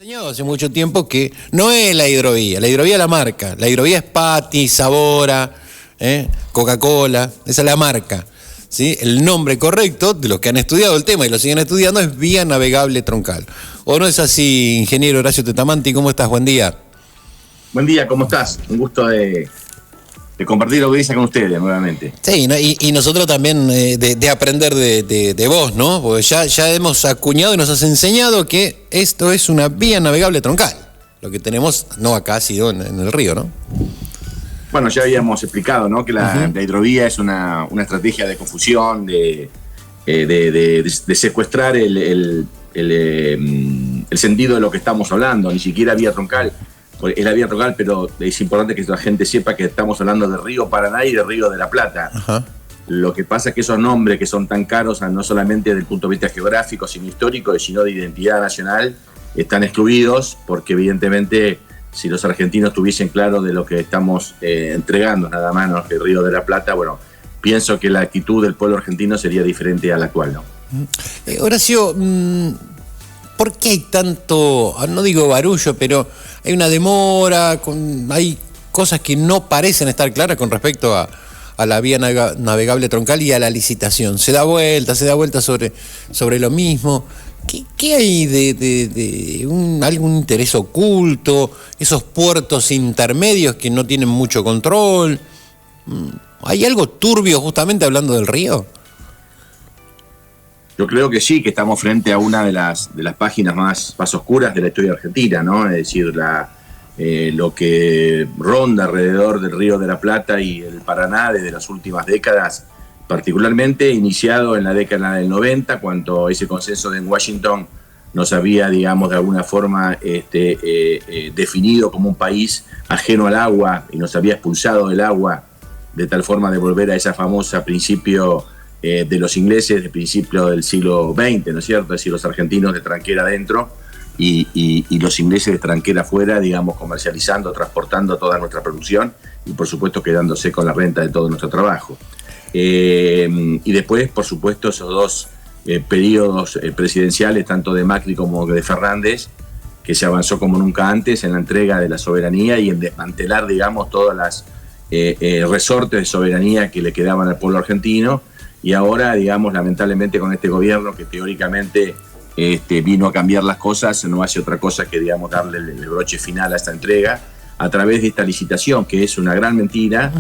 Enseñado hace mucho tiempo que no es la hidrovía es la marca. La hidrovía es Patti, Sabora, Coca-Cola, esa es la marca. ¿Sí? El nombre correcto de los que han estudiado el tema y lo siguen estudiando es Vía Navegable Troncal. ¿O no es así, ingeniero Horacio Tetamanti? ¿Cómo estás? Buen día. Buen día, ¿cómo estás? Un gusto de compartir la audiencia con ustedes nuevamente. Sí, y nosotros también de aprender de vos, ¿no? Porque ya hemos acuñado y nos has enseñado que esto es una vía navegable troncal. Lo que tenemos, no acá, ha sido en el río, ¿no? Bueno, ya habíamos explicado, ¿no? Que la hidrovía es una estrategia de confusión, de secuestrar el sentido de lo que estamos hablando. Ni siquiera vía troncal. Es la vía troncal, pero es importante que la gente sepa que estamos hablando del río Paraná y del río de la Plata. Ajá. Lo que pasa es que esos nombres que son tan caros, no solamente desde el punto de vista geográfico, sino histórico, sino de identidad nacional, están excluidos porque evidentemente si los argentinos tuviesen claro de lo que estamos entregando nada más, ¿no? El río de la Plata, bueno, pienso que la actitud del pueblo argentino sería diferente a la actual, ¿no? Horacio, ¿por qué hay tanto, no digo barullo, pero hay una demora, hay cosas que no parecen estar claras con respecto a la vía navegable troncal y a la licitación? Se da vuelta sobre lo mismo. ¿Qué hay de algún interés oculto? Esos puertos intermedios que no tienen mucho control. ¿Hay algo turbio justamente hablando del río? Yo creo que sí, que estamos frente a una de las páginas más oscuras de la historia argentina, ¿no? Es decir, lo que ronda alrededor del Río de la Plata y el Paraná desde las últimas décadas, particularmente iniciado en la década del 90, cuando ese consenso en Washington nos había, digamos, de alguna forma definido como un país ajeno al agua y nos había expulsado del agua de tal forma de volver a esa famosa principio de los ingleses de principio del siglo XX, ¿no es cierto? Es decir, los argentinos de tranquera adentro y los ingleses de tranquera afuera, digamos, comercializando, transportando toda nuestra producción y por supuesto quedándose con la renta de todo nuestro trabajo. Y después, por supuesto, esos dos periodos presidenciales, tanto de Macri como de Fernández, que se avanzó como nunca antes en la entrega de la soberanía y en desmantelar, digamos, todas las resortes de soberanía que le quedaban al pueblo argentino. Y ahora, digamos, lamentablemente con este gobierno que teóricamente vino a cambiar las cosas, no hace otra cosa que, digamos, darle el broche final a esta entrega a través de esta licitación, que es una gran mentira,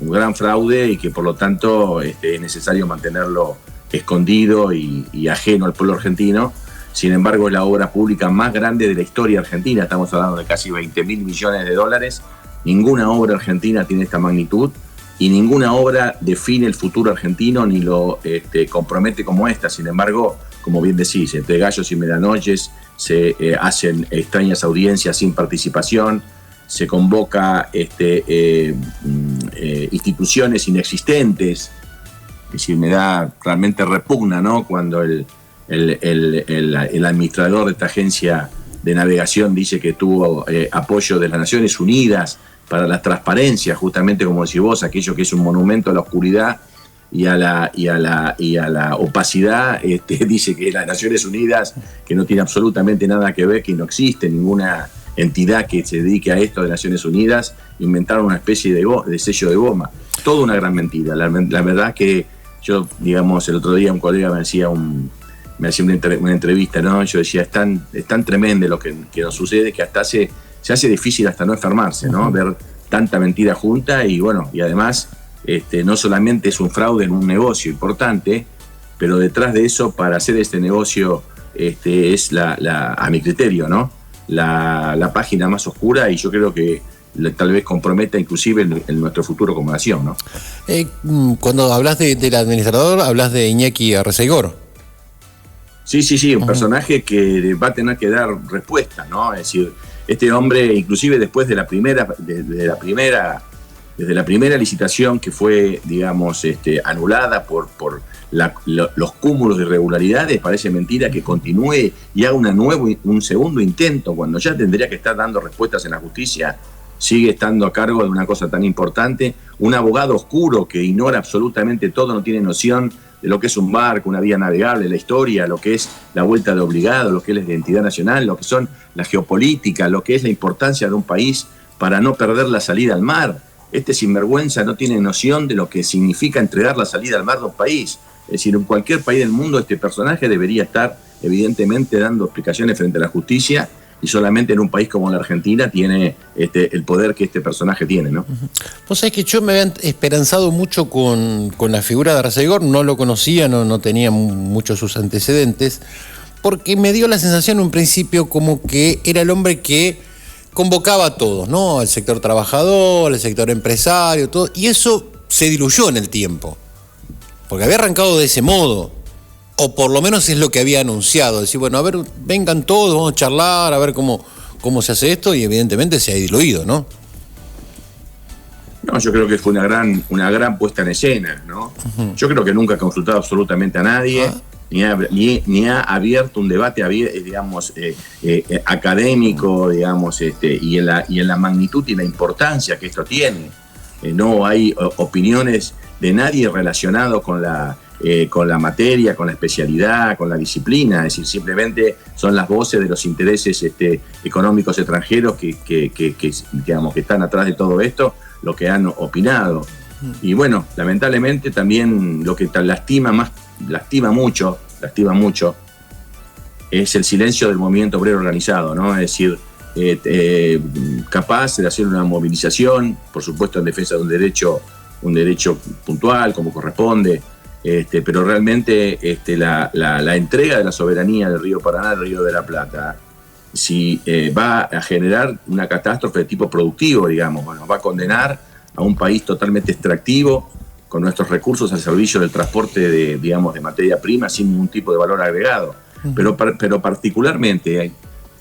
un gran fraude y que por lo tanto es necesario mantenerlo escondido y ajeno al pueblo argentino. Sin embargo, es la obra pública más grande de la historia argentina, estamos hablando de casi 20.000 millones de dólares. Ninguna obra argentina tiene esta magnitud. Y ninguna obra define el futuro argentino ni lo compromete como esta. Sin embargo, como bien decís, entre gallos y medianoches se hacen extrañas audiencias sin participación, se convoca instituciones inexistentes. Es decir, me da realmente repugna, ¿no? Cuando el administrador de esta agencia de navegación dice que tuvo apoyo de las Naciones Unidas para la transparencia, justamente como decís vos, aquello que es un monumento a la oscuridad y a la opacidad, dice que las Naciones Unidas, que no tiene absolutamente nada que ver, que no existe ninguna entidad que se dedique a esto de Naciones Unidas, inventaron una especie de sello de goma. Toda una gran mentira. La verdad que yo, digamos, el otro día un colega me hacía una entrevista, ¿no? Yo decía, es tan tremendo lo que nos sucede que hasta se hace difícil hasta no enfermarse, ¿no? Ver tanta mentira junta y bueno, y además no solamente es un fraude en un negocio importante, pero detrás de eso, para hacer este negocio, es a mi criterio, ¿no? La página más oscura y yo creo que tal vez comprometa inclusive en nuestro futuro como nación, ¿no? Cuando hablas del administrador, hablas de Iñaki Arreceigor. Sí, un personaje que va a tener que dar respuesta, ¿no? Es decir, este hombre, inclusive después de desde la primera licitación que fue, digamos, anulada por los cúmulos de irregularidades, parece mentira que continúe y haga un segundo intento cuando ya tendría que estar dando respuestas en la justicia. Sigue estando a cargo de una cosa tan importante, un abogado oscuro que ignora absolutamente todo, no tiene noción de lo que es un barco, una vía navegable, la historia, lo que es la vuelta de obligado, lo que es la identidad nacional, lo que son la geopolítica, lo que es la importancia de un país para no perder la salida al mar. Este sinvergüenza no tiene noción de lo que significa entregar la salida al mar de un país. Es decir, en cualquier país del mundo este personaje debería estar evidentemente dando explicaciones frente a la justicia, y solamente en un país como la Argentina tiene el poder que este personaje tiene, ¿no? Vos sabés que yo me había esperanzado mucho con la figura de Arcegor, no lo conocía, no tenía muchos sus antecedentes, porque me dio la sensación en un principio como que era el hombre que convocaba a todos, ¿no? Al sector trabajador, al sector empresario, todo, y eso se diluyó en el tiempo, porque había arrancado de ese modo, o por lo menos es lo que había anunciado, decir, bueno, a ver, vengan todos, vamos a charlar, a ver cómo se hace esto, y evidentemente se ha diluido, ¿no? No, yo creo que fue una gran puesta en escena, ¿no? Uh-huh. Yo creo que nunca ha consultado absolutamente a nadie, ni ha abierto un debate, digamos, académico, digamos, y en la magnitud y la importancia que esto tiene. No hay opiniones de nadie relacionado con la materia, con la especialidad, con la disciplina. Es decir, simplemente son las voces de los intereses económicos extranjeros que digamos, que están atrás de todo esto, lo que han opinado. Y bueno, lamentablemente también lo que lastima mucho es el silencio del movimiento obrero organizado, ¿no? Es decir, capaz de hacer una movilización, por supuesto en defensa de un derecho puntual, como corresponde, pero realmente la entrega de la soberanía del río Paraná al río de la Plata, si va a generar una catástrofe de tipo productivo, digamos, bueno, va a condenar a un país totalmente extractivo, con nuestros recursos al servicio del transporte de materia prima sin ningún tipo de valor agregado. Uh-huh. Pero particularmente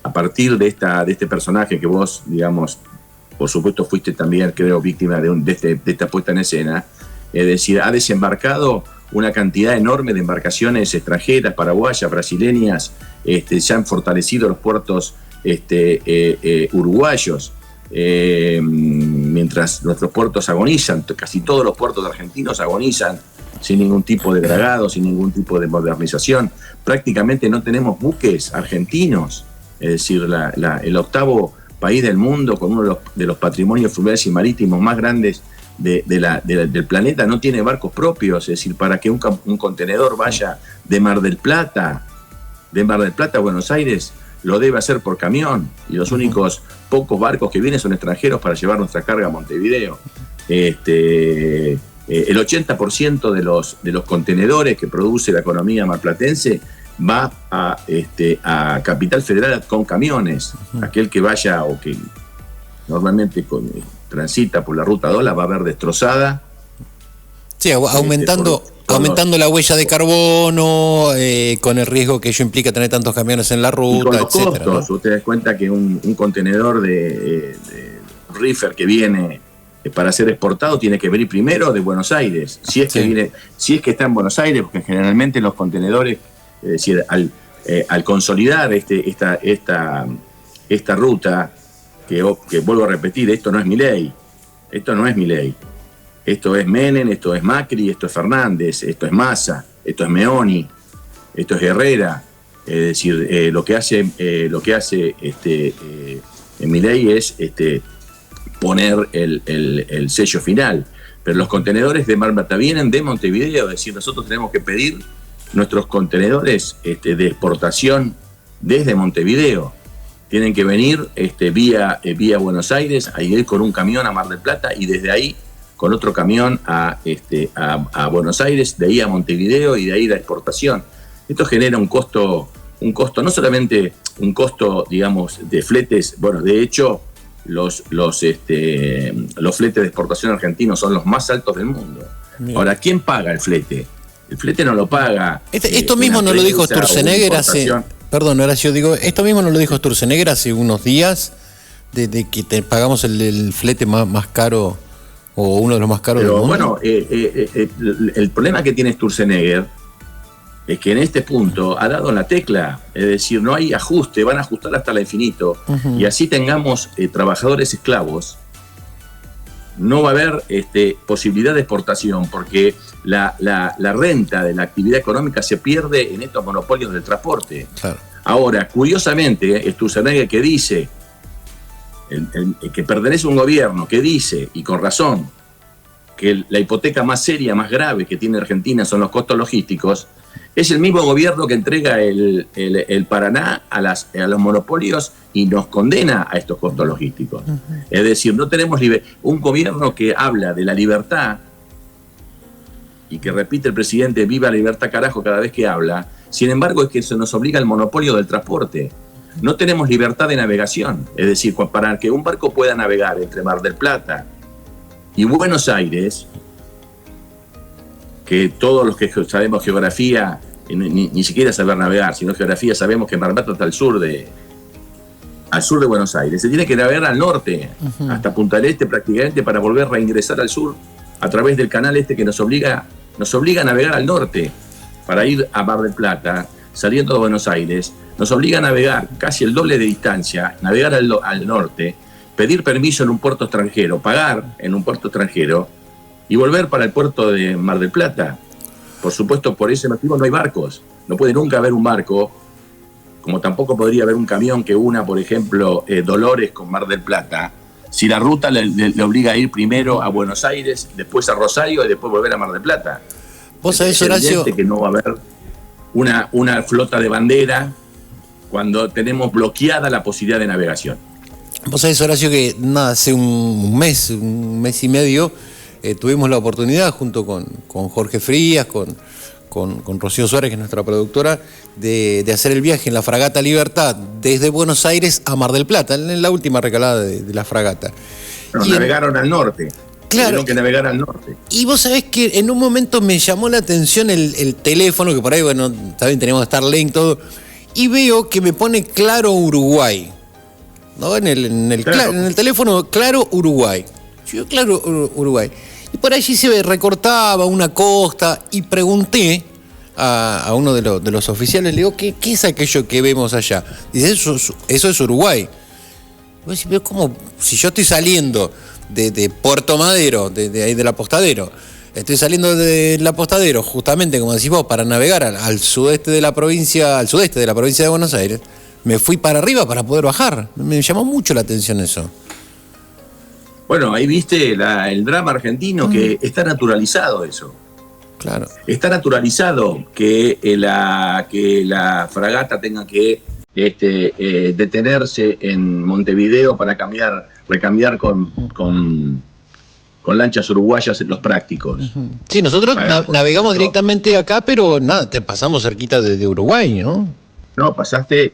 a partir de este personaje que vos, digamos, por supuesto fuiste también, creo, víctima de esta puesta en escena, es decir, ha desembarcado una cantidad enorme de embarcaciones extranjeras, paraguayas, brasileñas, se han fortalecido los puertos uruguayos, mientras nuestros puertos agonizan, casi todos los puertos argentinos agonizan sin ningún tipo de dragado, sin ningún tipo de modernización. Prácticamente no tenemos buques argentinos, es decir, el octavo país del mundo con uno de los patrimonios fluviales y marítimos más grandes del planeta no tiene barcos propios. Es decir, para que un contenedor vaya de Mar del Plata a Buenos Aires, lo debe hacer por camión, y los únicos pocos barcos que vienen son extranjeros para llevar nuestra carga a Montevideo. El 80% de los contenedores que produce la economía marplatense va a Capital Federal con camiones. Aquel que vaya o que normalmente transita por la ruta DOLA va a ver destrozada. Sí, aumentando la huella de carbono, con el riesgo que ello implica tener tantos camiones en la ruta, y con los etcétera, costos, ¿no? Ustedes cuenta que un contenedor de reefer que viene para ser exportado tiene que venir primero de Buenos Aires, si es que está en Buenos Aires, porque generalmente los contenedores, es decir, al consolidar esta ruta, que vuelvo a repetir, esto no es Milei, esto es Menem, esto es Macri, esto es Fernández, esto es Massa, esto es Meoni, esto es Herrera. Es decir, lo que hace Milei es poner el sello final. Pero los contenedores de Mar Plata vienen de Montevideo, es decir, nosotros tenemos que pedir nuestros contenedores de exportación desde Montevideo. Tienen que venir vía Buenos Aires, a ir con un camión a Mar del Plata y desde ahí con otro camión a Buenos Aires, de ahí a Montevideo y de ahí la exportación. Esto genera un costo, no solamente un costo, digamos, de fletes. Bueno, de hecho, los fletes de exportación argentinos son los más altos del mundo. Bien. Ahora, ¿quién paga el flete? El flete no lo paga. Esto mismo no lo dijo Sturzenegger hace... Perdón, Horacio, digo, esto mismo no lo dijo Sturzenegger hace unos días, de que te pagamos el flete más caro, o uno de los más caros del mundo. Bueno, el problema que tiene Sturzenegger es que en este punto ha dado en la tecla, es decir, no hay ajuste, van a ajustar hasta el infinito, y así tengamos trabajadores esclavos, no va a haber posibilidad de exportación, porque la renta de la actividad económica se pierde en estos monopolios del transporte. Claro. Ahora, curiosamente, Sturzenegger, que dice, que pertenece a un gobierno que dice, y con razón, que la hipoteca más seria, más grave que tiene Argentina son los costos logísticos, es el mismo gobierno que entrega el Paraná a los monopolios y nos condena a estos costos logísticos. Uh-huh. Es decir, no tenemos un gobierno que habla de la libertad y que repite el presidente, viva la libertad carajo, cada vez que habla. Sin embargo, es que se nos obliga al monopolio del transporte. No tenemos libertad de navegación. Es decir, para que un barco pueda navegar entre Mar del Plata y Buenos Aires, que todos los que sabemos geografía, ni siquiera saber navegar, sino geografía, sabemos que Mar del Plata está al sur de Buenos Aires. Se tiene que navegar al norte, uh-huh, hasta Punta del Este prácticamente, para volver a reingresar al sur a través del canal que nos obliga a navegar al norte para ir a Mar del Plata, saliendo de Buenos Aires. Nos obliga a navegar casi el doble de distancia, navegar al norte, pedir permiso en un puerto extranjero, pagar en un puerto extranjero y volver para el puerto de Mar del Plata. Por supuesto, por ese motivo no hay barcos. No puede nunca haber un barco, como tampoco podría haber un camión que una, por ejemplo, Dolores con Mar del Plata, si la ruta le obliga a ir primero a Buenos Aires, después a Rosario y después volver a Mar del Plata. ¿Vos sabés, Horacio, que no va a haber una flota de bandera cuando tenemos bloqueada la posibilidad de navegación? Vos sabés, Horacio, que hace un mes y medio, tuvimos la oportunidad, junto con Jorge Frías, con Rocío Suárez, que es nuestra productora, de hacer el viaje en la fragata Libertad desde Buenos Aires a Mar del Plata, en la última recalada de la fragata. Pero navegaron al norte. Claro. Tuvieron que navegar al norte. Y vos sabés que en un momento me llamó la atención el teléfono, que por ahí, bueno, también tenemos Starlink, todo, y veo que me pone Claro Uruguay, ¿no? En el teléfono, Claro Uruguay. Yo, Claro Uruguay. Y por allí se recortaba una costa y pregunté a uno de los oficiales, le digo, ¿qué es aquello que vemos allá? Dice, eso es Uruguay. Y vos decís, pero ¿cómo? Si yo estoy saliendo de Puerto Madero, de ahí del Apostadero, estoy saliendo del Apostadero, justamente como decís vos, para navegar al sudeste de la provincia de Buenos Aires, me fui para arriba para poder bajar. Me llamó mucho la atención eso. Bueno, ahí viste el drama argentino, que está naturalizado eso. Claro. Está naturalizado que la fragata tenga que detenerse en Montevideo para recambiar con lanchas uruguayas en los prácticos. Sí, nosotros navegamos directamente acá, pero nada, te pasamos cerquita de Uruguay, ¿no? No, pasaste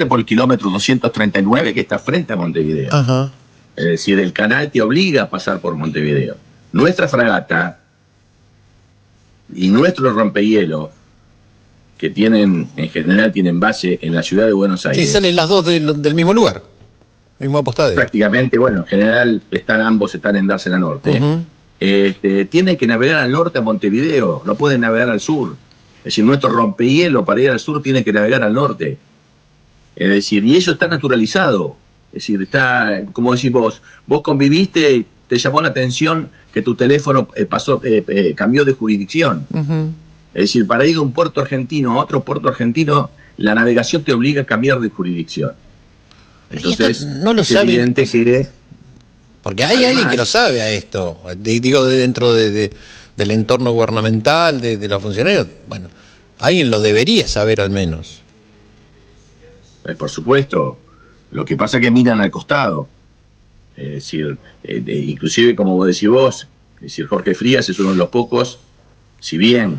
por el kilómetro 239 que está frente a Montevideo. Ajá. Es decir, el canal te obliga a pasar por Montevideo. Nuestra fragata y nuestro rompehielo, que en general tienen base en la ciudad de Buenos Aires. Sí, salen las dos del mismo lugar, el mismo Apostadero. Prácticamente, bueno, en general ambos están en Dársena Norte. Uh-huh. Tienen que navegar al norte a Montevideo, no pueden navegar al sur. Es decir, nuestro rompehielo para ir al sur tiene que navegar al norte. Es decir, y eso está naturalizado. Es decir, está, como decís vos conviviste, te llamó la atención que tu teléfono cambió de jurisdicción. Uh-huh. Es decir, para ir de un puerto argentino a otro puerto argentino, la navegación te obliga a cambiar de jurisdicción. Entonces, no lo es sabe. evidente que... Porque hay alguien que lo sabe a esto. Digo, dentro del entorno gubernamental, de los funcionarios. Bueno, alguien lo debería saber al menos. Por supuesto. Lo que pasa es que miran al costado. Es decir, inclusive como vos decís vos, es decir, Jorge Frías es uno de los pocos, si bien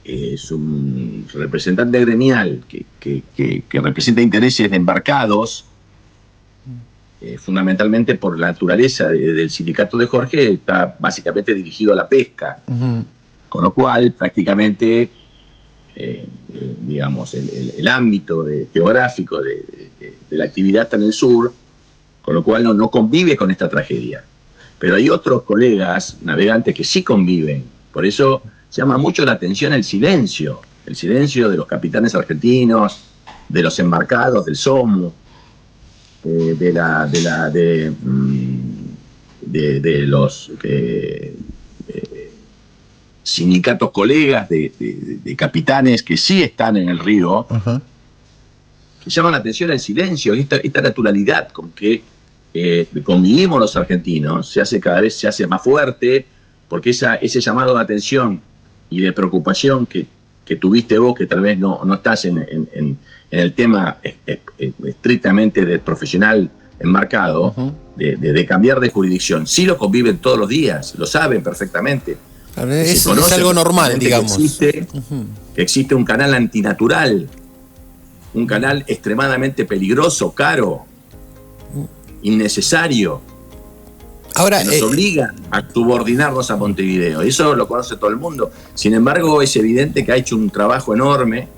es un representante gremial que representa intereses de embarcados, fundamentalmente por la naturaleza del sindicato de Jorge, está básicamente dirigido a la pesca. Uh-huh. Con lo cual, prácticamente, digamos, el ámbito geográfico de la actividad está en el sur, con lo cual no convive con esta tragedia. Pero hay otros colegas navegantes que sí conviven. Por eso llama mucho la atención el silencio de los capitanes argentinos, de los embarcados del SOMU, de de los sindicatos colegas de capitanes que sí están en el río, que llaman la atención el silencio y esta naturalidad con que convivimos los argentinos, cada vez se hace más fuerte, porque ese llamado de atención y de preocupación que tuviste vos, que tal vez no estás en el tema estrictamente del profesional enmarcado, de cambiar de jurisdicción, sí lo conviven todos los días, lo saben perfectamente. Es algo normal, digamos. Que existe un canal antinatural, un canal extremadamente peligroso, caro, innecesario. Ahora, que nos obliga a subordinarnos a Montevideo. Eso lo conoce todo el mundo. Sin embargo, es evidente que ha hecho un trabajo enorme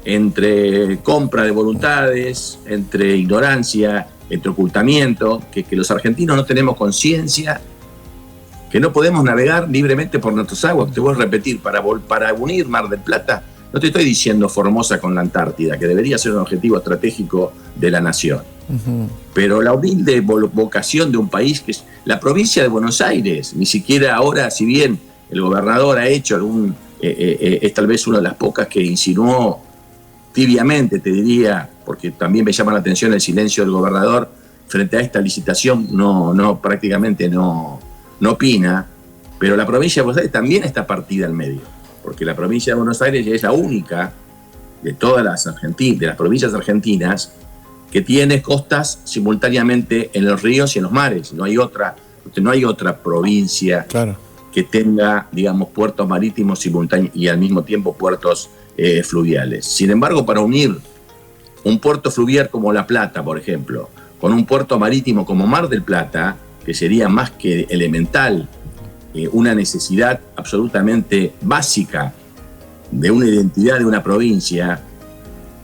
entre compra de voluntades, entre ignorancia, entre ocultamiento, que los argentinos no tenemos conciencia, que no podemos navegar libremente por nuestras aguas. Te voy a repetir, para unir Mar del Plata, no te estoy diciendo Formosa con la Antártida, que debería ser un objetivo estratégico de la nación. Pero la humilde vocación de un país que es la provincia de Buenos Aires, ni siquiera ahora, si bien el gobernador ha hecho es tal vez una de las pocas que insinuó tibiamente, te diría, porque también me llama la atención el silencio del gobernador frente a esta licitación, prácticamente no opina, pero la provincia de Buenos Aires también está partida al medio, porque la provincia de Buenos Aires es la única de todas de las provincias argentinas que tiene costas simultáneamente en los ríos y en los mares. No hay otra provincia que tenga, digamos, puertos marítimos simultáneos y al mismo tiempo puertos fluviales. Sin embargo, para unir un puerto fluvial como La Plata, por ejemplo, con un puerto marítimo como Mar del Plata, que sería más que elemental, una necesidad absolutamente básica de una identidad de una provincia,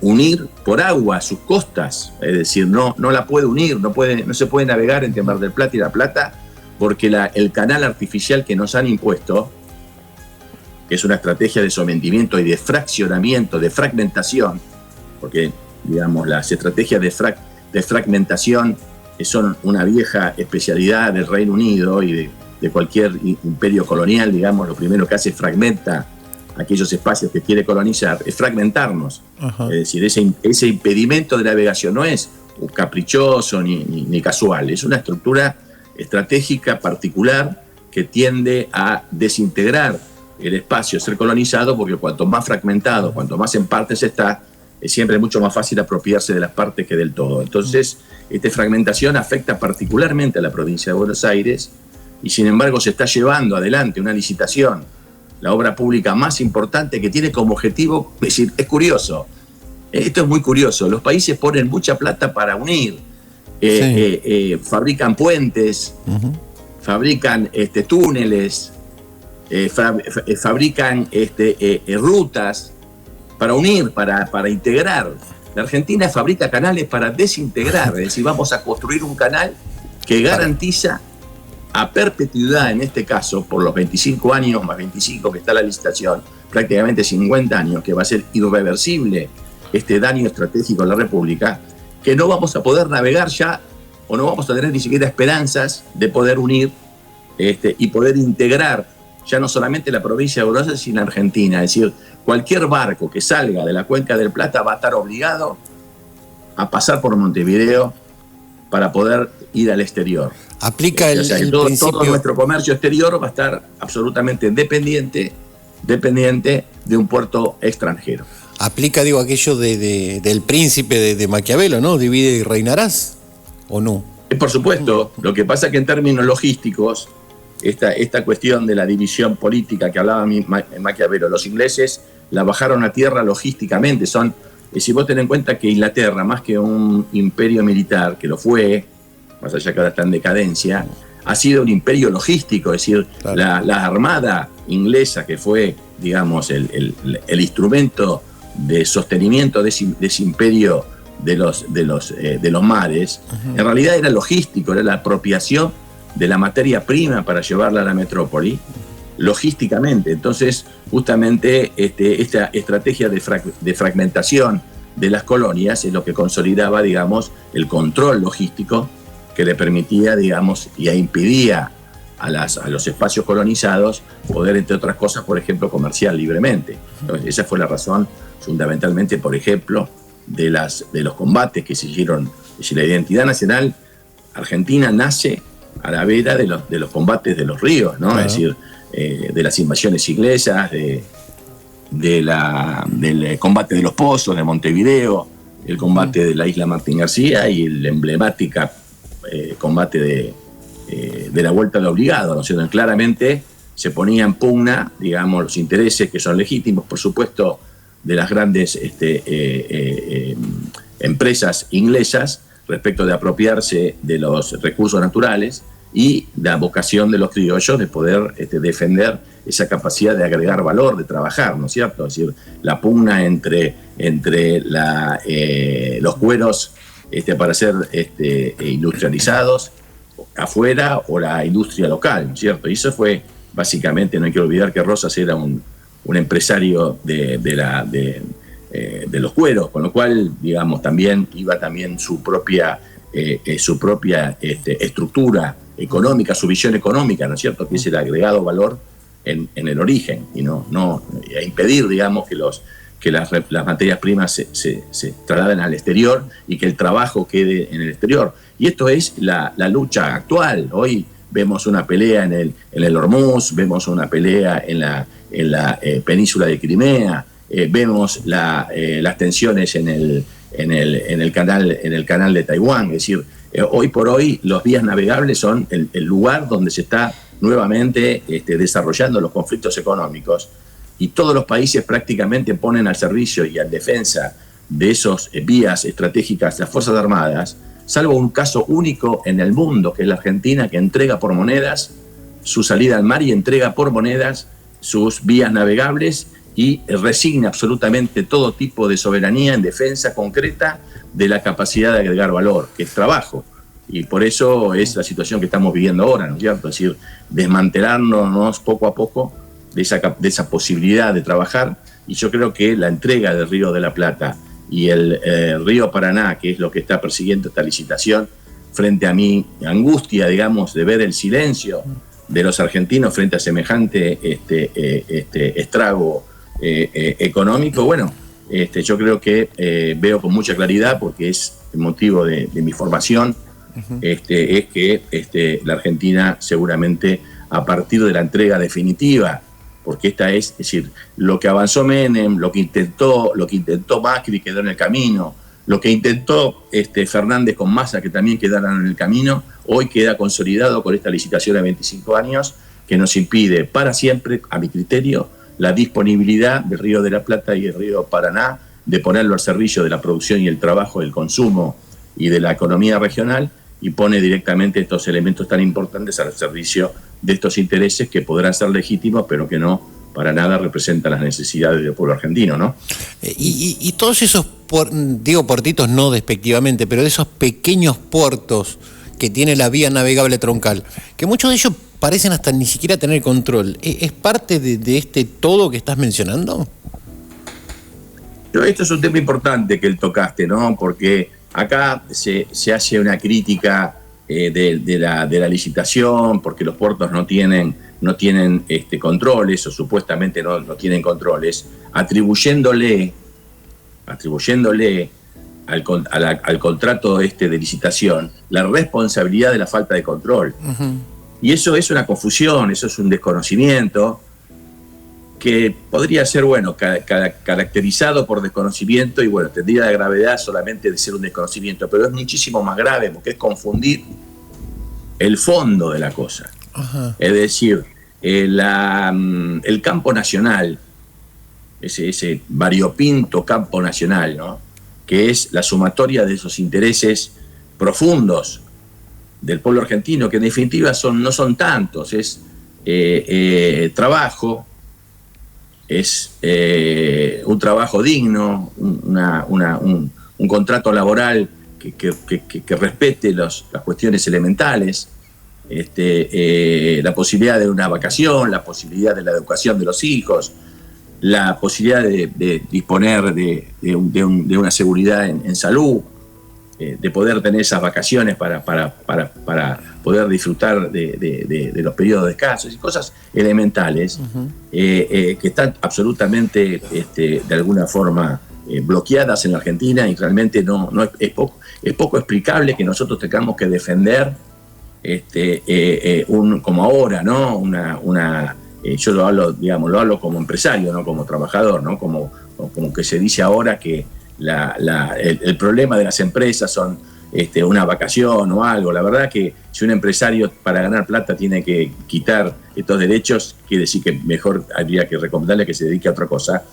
unir por agua sus costas, es decir, no la puede unir, no se puede navegar entre Mar del Plata y La Plata, porque el canal artificial que nos han impuesto, que es una estrategia de sometimiento y de fraccionamiento, de fragmentación, porque, digamos, las estrategias de fragmentación son una vieja especialidad del Reino Unido y de cualquier imperio colonial, digamos, lo primero que hace es fragmenta aquellos espacios que quiere colonizar, es fragmentarnos. Es decir, ese impedimento de navegación no es caprichoso ni casual, es una estructura estratégica particular que tiende a desintegrar el espacio, ser colonizado, porque cuanto más fragmentado, cuanto más en partes está, es siempre mucho más fácil apropiarse de las partes que del todo. Entonces, esta fragmentación afecta particularmente a la provincia de Buenos Aires y sin embargo se está llevando adelante una licitación, la obra pública más importante que tiene como objetivo, es decir, es curioso, esto es muy curioso, los países ponen mucha plata para unir, fabrican puentes, fabrican túneles, fabrican rutas para unir, para integrar. La Argentina fabrica canales para desintegrar, es decir, vamos a construir un canal que garantiza a perpetuidad, en este caso, por los 25 años más 25 que está la licitación, prácticamente 50 años, que va a ser irreversible este daño estratégico a la República, que no vamos a poder navegar ya, o no vamos a tener ni siquiera esperanzas de poder unir y poder integrar ya no solamente la provincia de Buenos Aires, sino Argentina. Es decir, cualquier barco que salga de la Cuenca del Plata va a estar obligado a pasar por Montevideo para poder ir al exterior. Aplica todo nuestro comercio exterior va a estar absolutamente dependiente de un puerto extranjero. Aplica, digo, aquello del príncipe de Maquiavelo, ¿no? Divide y reinarás, ¿o no? Por supuesto. Lo que pasa es que en términos logísticos, esta cuestión de la división política que hablaba Maquiavelo, los ingleses la bajaron a tierra logísticamente. Si vos tenés en cuenta que Inglaterra, más que un imperio militar, que lo fue, más allá que ahora está en decadencia, ha sido un imperio logístico, es decir, claro, la armada inglesa, que fue, digamos, el instrumento de sostenimiento de ese imperio de los mares, en realidad era logístico, era la apropiación de la materia prima para llevarla a la metrópoli, logísticamente. Entonces, justamente esta estrategia de fragmentación de las colonias es lo que consolidaba, digamos, el control logístico que le permitía, digamos, y impedía a los espacios colonizados poder, entre otras cosas, por ejemplo, comerciar libremente. Entonces, esa fue la razón fundamentalmente, por ejemplo, de los combates que se hicieron. Es decir, la identidad nacional argentina nace a la vera de los combates de los ríos, ¿no? Es decir, de las invasiones inglesas, del combate de los pozos, de Montevideo, el combate de la isla Martín García y el emblemático combate de la Vuelta al Obligado, ¿no? O sea, claramente se ponía en pugna, digamos, los intereses que son legítimos, por supuesto, de las grandes empresas inglesas respecto de apropiarse de los recursos naturales y la vocación de los criollos de poder defender esa capacidad de agregar valor, de trabajar, ¿no es cierto? Es decir, la pugna entre los cueros para ser industrializados afuera o la industria local, ¿no es cierto? Y eso fue básicamente, no hay que olvidar que Rosas era un empresario de los cueros, con lo cual, digamos, también iba su propia estructura económica, su visión económica, ¿no es cierto? Que es el agregado valor en el origen y no a impedir, digamos, que las materias primas se trasladen al exterior y que el trabajo quede en el exterior. Y esto es la lucha actual. Hoy vemos una pelea en el Hormuz, vemos una pelea en la península de Crimea, vemos las tensiones en el canal de Taiwán. Es decir, hoy por hoy los vías navegables son el lugar donde se está nuevamente desarrollando los conflictos económicos, y todos los países prácticamente ponen al servicio y en defensa de esos vías estratégicas las Fuerzas Armadas, salvo un caso único en el mundo, que es la Argentina, que entrega por monedas su salida al mar y entrega por monedas sus vías navegables y resigna absolutamente todo tipo de soberanía en defensa concreta de la capacidad de agregar valor, que es trabajo. Y por eso es la situación que estamos viviendo ahora, ¿no es cierto? Es decir, desmantelándonos poco a poco de esa posibilidad de trabajar, y yo creo que la entrega del Río de la Plata y el Río Paraná, que es lo que está persiguiendo esta licitación, frente a mi angustia, digamos, de ver el silencio de los argentinos frente a semejante estrago económico, bueno, yo creo que veo con mucha claridad, porque es el motivo de mi formación, es que la Argentina seguramente, a partir de la entrega definitiva, porque esta es decir, lo que avanzó Menem, lo que intentó Macri quedó en el camino, lo que intentó Fernández con Massa, que también quedaron en el camino, hoy queda consolidado con esta licitación de 25 años, que nos impide para siempre, a mi criterio, la disponibilidad del Río de la Plata y el Río Paraná, de ponerlo al servicio de la producción y el trabajo, del consumo y de la economía regional, y pone directamente estos elementos tan importantes al servicio de estos intereses que podrán ser legítimos, pero que no para nada representan las necesidades del pueblo argentino, ¿no? Y todos esos, digo portitos no despectivamente, pero de esos pequeños puertos que tiene la vía navegable troncal, que muchos de ellos parecen hasta ni siquiera tener control, ¿es parte de este todo que estás mencionando? Esto es un tema importante que él tocaste, ¿no? Porque acá se hace una crítica de la licitación, porque los puertos no tienen controles, o supuestamente no tienen controles, atribuyéndole al contrato de licitación la responsabilidad de la falta de control. Uh-huh. Y eso es una confusión, eso es un desconocimiento que podría ser, bueno, caracterizado por desconocimiento, y bueno, tendría la gravedad solamente de ser un desconocimiento, pero es muchísimo más grave, porque es confundir el fondo de la cosa. Uh-huh. Es decir, el campo nacional, ese variopinto campo nacional, ¿no?, que es la sumatoria de esos intereses profundos del pueblo argentino, que en definitiva no son tantos, es trabajo, es un trabajo digno, un contrato laboral que respete las cuestiones elementales, la posibilidad de una vacación, la posibilidad de la educación de los hijos, la posibilidad de disponer de una seguridad en salud, de poder tener esas vacaciones para poder disfrutar de los periodos de descanso y cosas elementales que están absolutamente de alguna forma bloqueadas en la Argentina, y realmente es poco explicable que nosotros tengamos que defender como ahora, ¿no? Yo lo hablo como empresario, no como trabajador, ¿no? Como que se dice ahora que el problema de las empresas son una vacación o algo. La verdad que si un empresario para ganar plata tiene que quitar estos derechos, quiere decir que mejor habría que recomendarle que se dedique a otra cosa.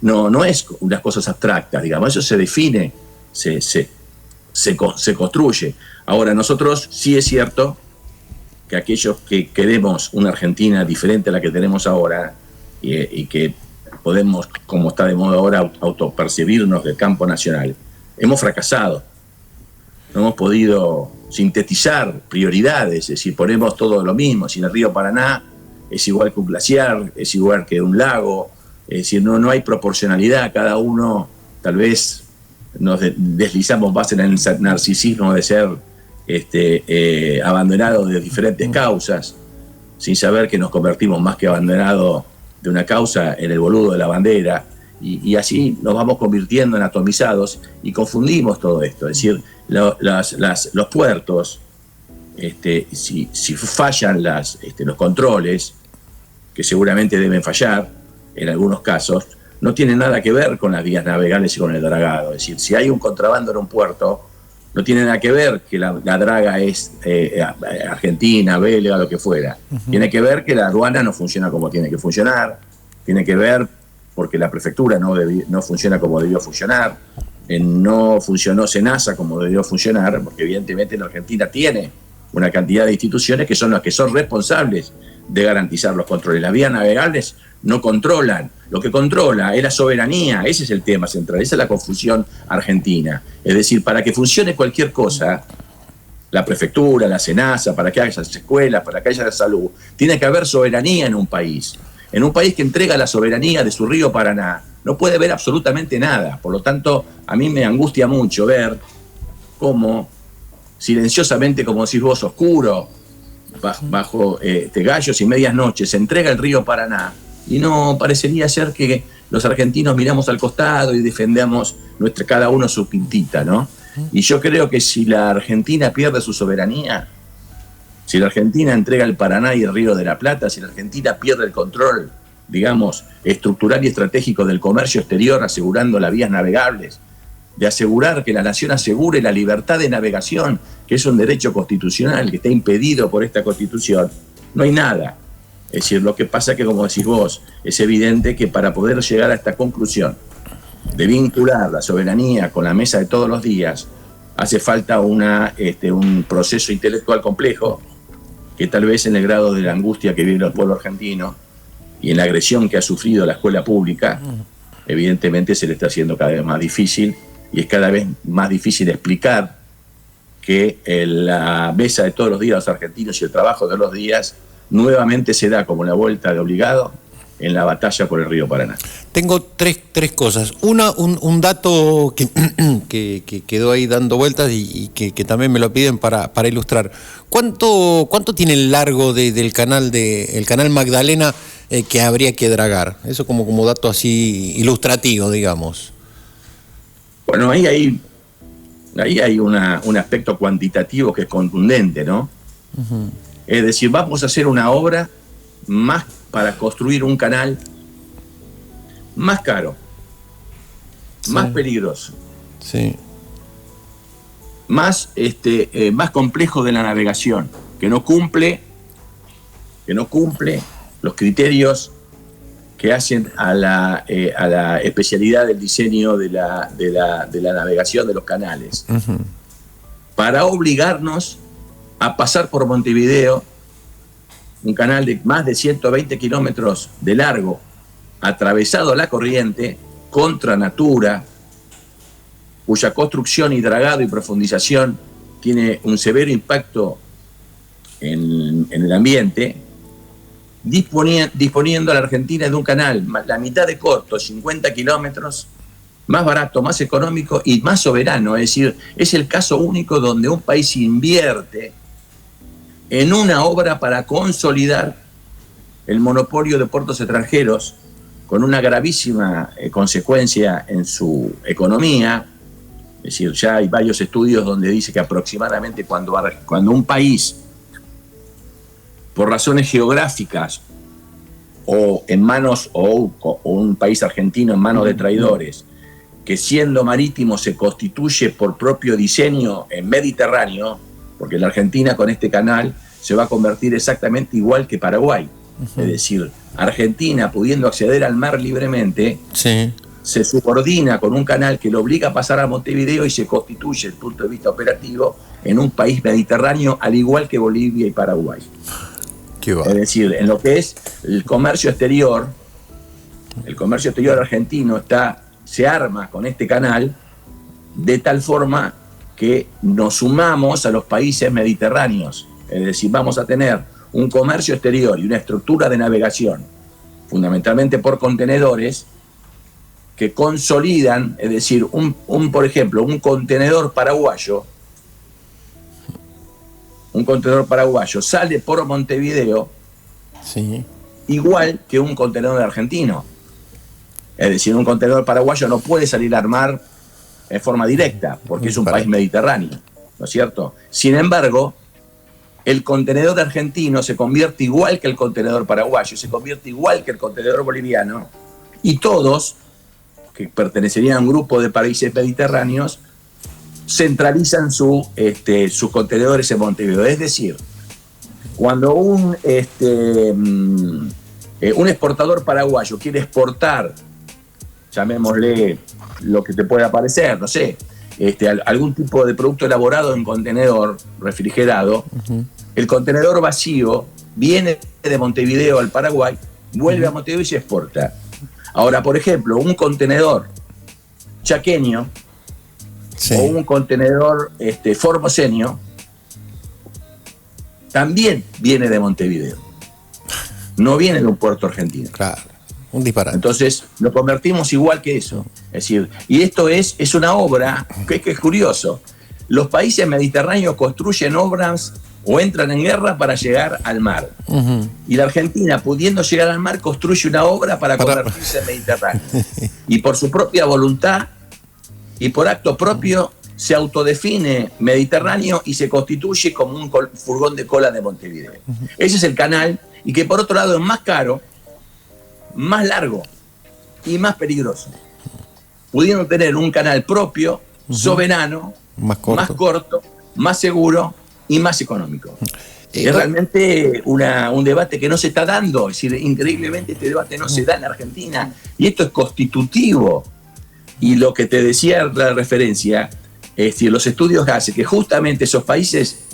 No es unas cosas abstractas, digamos, eso se define, se construye. Ahora, nosotros sí es cierto que aquellos que queremos una Argentina diferente a la que tenemos ahora y que podemos, como está de moda ahora, autopercibirnos del campo nacional, hemos fracasado. No hemos podido sintetizar prioridades, es decir, ponemos todo lo mismo. Si en el río Paraná es igual que un glaciar, es igual que un lago, es decir, no hay proporcionalidad. Cada uno tal vez nos deslizamos más en el narcisismo de ser abandonados de diferentes causas, sin saber que nos convertimos más que abandonados de una causa en el boludo de la bandera, y así nos vamos convirtiendo en atomizados y confundimos todo esto. Es decir, los puertos, si fallan los controles, que seguramente deben fallar en algunos casos, no tienen nada que ver con las vías navegables y con el dragado. Es decir, si hay un contrabando en un puerto, no tiene nada que ver que la draga es argentina, belga, lo que fuera. Tiene que ver que la aduana no funciona como tiene que funcionar, tiene que ver porque la prefectura no funciona como debió funcionar, no funcionó SENASA como debió funcionar, porque evidentemente la Argentina tiene una cantidad de instituciones que son las que son responsables de garantizar los controles. Las vías navegables no controlan, lo que controla es la soberanía. Ese es el tema central, esa es la confusión argentina. Es decir, para que funcione cualquier cosa, la prefectura, la SENASA, para que haya escuelas, para que haya salud, tiene que haber soberanía en un país. En un país que entrega la soberanía de su río Paraná, no puede haber absolutamente nada. Por lo tanto, a mí me angustia mucho ver cómo silenciosamente, como decís vos, oscuro, bajo gallos y medias noches, se entrega el río Paraná, y no parecería ser que los argentinos miramos al costado y defendamos cada uno su pintita, ¿no? Y yo creo que si la Argentina pierde su soberanía, si la Argentina entrega el Paraná y el Río de la Plata, si la Argentina pierde el control, digamos, estructural y estratégico del comercio exterior, asegurando las vías navegables, de asegurar que la nación asegure la libertad de navegación, que es un derecho constitucional que está impedido por esta Constitución, no hay nada. Es decir, lo que pasa es que, como decís vos, es evidente que para poder llegar a esta conclusión de vincular la soberanía con la mesa de todos los días, hace falta un proceso intelectual complejo, que tal vez en el grado de la angustia que vive el pueblo argentino y en la agresión que ha sufrido la escuela pública, evidentemente se le está haciendo cada vez más difícil, y es cada vez más difícil explicar que la mesa de todos los días los argentinos y el trabajo de los días nuevamente se da como la vuelta de obligado en la batalla por el río Paraná. Tengo tres cosas. Una, un dato que quedó ahí dando vueltas y que también me lo piden para ilustrar. ¿Cuánto tiene el largo del canal el canal Magdalena que habría que dragar? Eso como dato así ilustrativo, digamos. Bueno, ahí hay un aspecto cuantitativo que es contundente, ¿no? Uh-huh. Es decir, vamos a hacer una obra más para construir un canal más caro, sí, más peligroso, sí, más complejo de la navegación, que no cumple los criterios que hacen a la especialidad del diseño de la navegación de los canales, uh-huh, para obligarnos a pasar por Montevideo, un canal de más de 120 kilómetros de largo, atravesado a la corriente, contra natura, cuya construcción y dragado y profundización tiene un severo impacto en el ambiente, disponiendo a la Argentina de un canal, la mitad de corto, 50 kilómetros, más barato, más económico y más soberano. Es decir, es el caso único donde un país invierte en una obra para consolidar el monopolio de puertos extranjeros, con una gravísima consecuencia en su economía. Es decir, ya hay varios estudios donde dice que aproximadamente cuando un país, por razones geográficas, o en manos, o un país argentino en manos de traidores, que siendo marítimo se constituye por propio diseño en Mediterráneo, porque la Argentina con este canal se va a convertir exactamente igual que Paraguay. Es decir, Argentina, pudiendo acceder al mar libremente, Sí. se subordina con un canal que lo obliga a pasar a Montevideo y se constituye, desde el punto de vista operativo, en un país mediterráneo, al igual que Bolivia y Paraguay. Qué va. Es decir, en lo que es el comercio exterior argentino se arma con este canal de tal forma que nos sumamos a los países mediterráneos. Es decir, vamos a tener un comercio exterior y una estructura de navegación, fundamentalmente por contenedores, que consolidan, es decir, por ejemplo, un contenedor paraguayo sale por Montevideo Sí. igual que un contenedor argentino. Es decir, un contenedor paraguayo no puede salir al mar en forma directa, porque es un país mediterráneo, ¿no es cierto? Sin embargo, el contenedor argentino se convierte igual que el contenedor paraguayo, se convierte igual que el contenedor boliviano, y todos, que pertenecerían a un grupo de países mediterráneos, centralizan sus contenedores en Montevideo. Es decir, cuando un exportador paraguayo quiere exportar, llamémosle lo que te pueda parecer, no sé, algún tipo de producto elaborado en contenedor refrigerado, el contenedor vacío viene de Montevideo al Paraguay, vuelve a Montevideo y se exporta. Ahora, por ejemplo, un contenedor chaqueño, Sí. o un contenedor formoseño también viene de Montevideo, no viene de un puerto argentino. Claro, un disparate. Entonces lo convertimos igual que eso. Es decir, y esto es una obra que es curioso. Los países mediterráneos construyen obras o entran en guerra para llegar al mar. Y la Argentina, pudiendo llegar al mar, construye una obra para convertirse en Mediterráneo. Y por su propia voluntad y por acto propio se autodefine Mediterráneo y se constituye como un furgón de cola de Montevideo. Ese es el canal, y que por otro lado es más caro, más largo y más peligroso, pudiendo tener un canal propio, soberano, más corto, más seguro y más económico. Es realmente un debate que no se está dando. Es decir, increíblemente este debate no se da en Argentina, y esto es constitutivo. Y lo que te decía la referencia, los estudios hacen que justamente esos países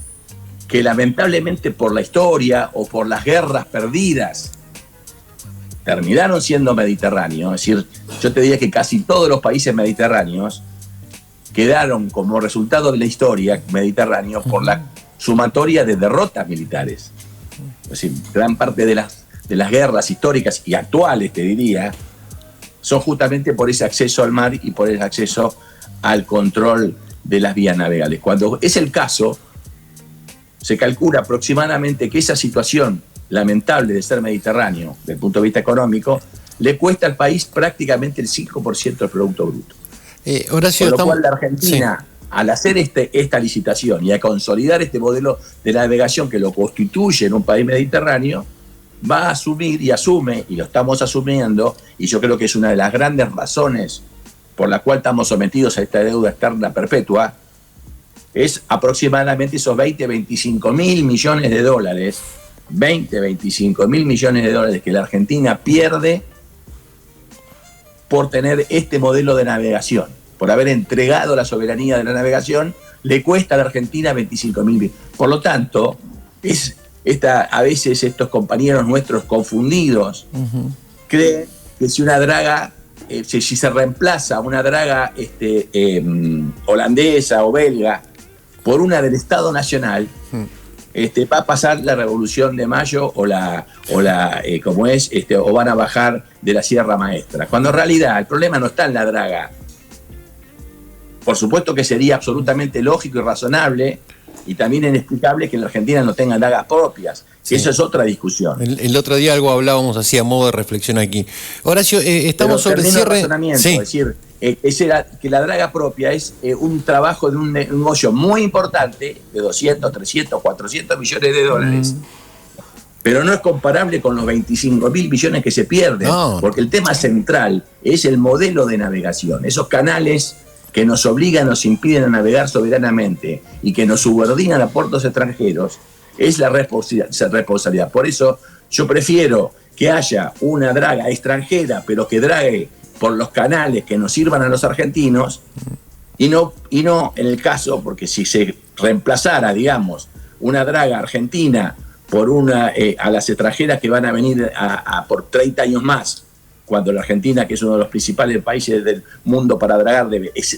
que lamentablemente por la historia o por las guerras perdidas terminaron siendo mediterráneos, es decir, yo te diría que casi todos los países mediterráneos quedaron como resultado de la historia mediterráneos por la sumatoria de derrotas militares. Es decir, gran parte de las guerras históricas y actuales, te diría, son justamente por ese acceso al mar y por ese acceso al control de las vías navegables. Cuando es el caso, se calcula aproximadamente que esa situación lamentable de ser mediterráneo, desde el punto de vista económico, le cuesta al país prácticamente el 5% del Producto Bruto. Horacio, con lo cual la Argentina, al hacer esta licitación y a consolidar este modelo de navegación que lo constituye en un país mediterráneo, va a asumir y asume, y lo estamos asumiendo, y yo creo que es una de las grandes razones por la cual estamos sometidos a esta deuda externa perpetua, es aproximadamente esos 25 mil millones de dólares, 25 mil millones de dólares que la Argentina pierde por tener este modelo de navegación, por haber entregado la soberanía de la navegación, le cuesta a la Argentina 25 mil. Por lo tanto, a veces estos compañeros nuestros confundidos creen que si una draga, si se reemplaza una draga holandesa o belga por una del Estado Nacional, va a pasar la Revolución de Mayo o van a bajar de la Sierra Maestra. Cuando en realidad el problema no está en la draga por supuesto que sería absolutamente lógico y razonable y también inexplicable que en la Argentina no tengan dragas propias. Sí. Eso es otra discusión. El otro día algo hablábamos así a modo de reflexión aquí. Horacio, estamos sobre el cierre. Sí. Es decir, que la draga propia es un trabajo de un negocio muy importante de 200, 300, 400 millones de dólares. Pero no es comparable con los 25.000 billones que se pierden, porque el tema central es el modelo de navegación. Esos canales que nos obligan, nos impiden a navegar soberanamente y que nos subordinan a puertos extranjeros, es la responsabilidad. Por eso yo prefiero que haya una draga extranjera, pero que drague por los canales que nos sirvan a los argentinos, y no en el caso, porque si se reemplazara, digamos, una draga argentina por a las extranjeras que van a venir por 30 años más, cuando la Argentina, que es uno de los principales países del mundo para dragar,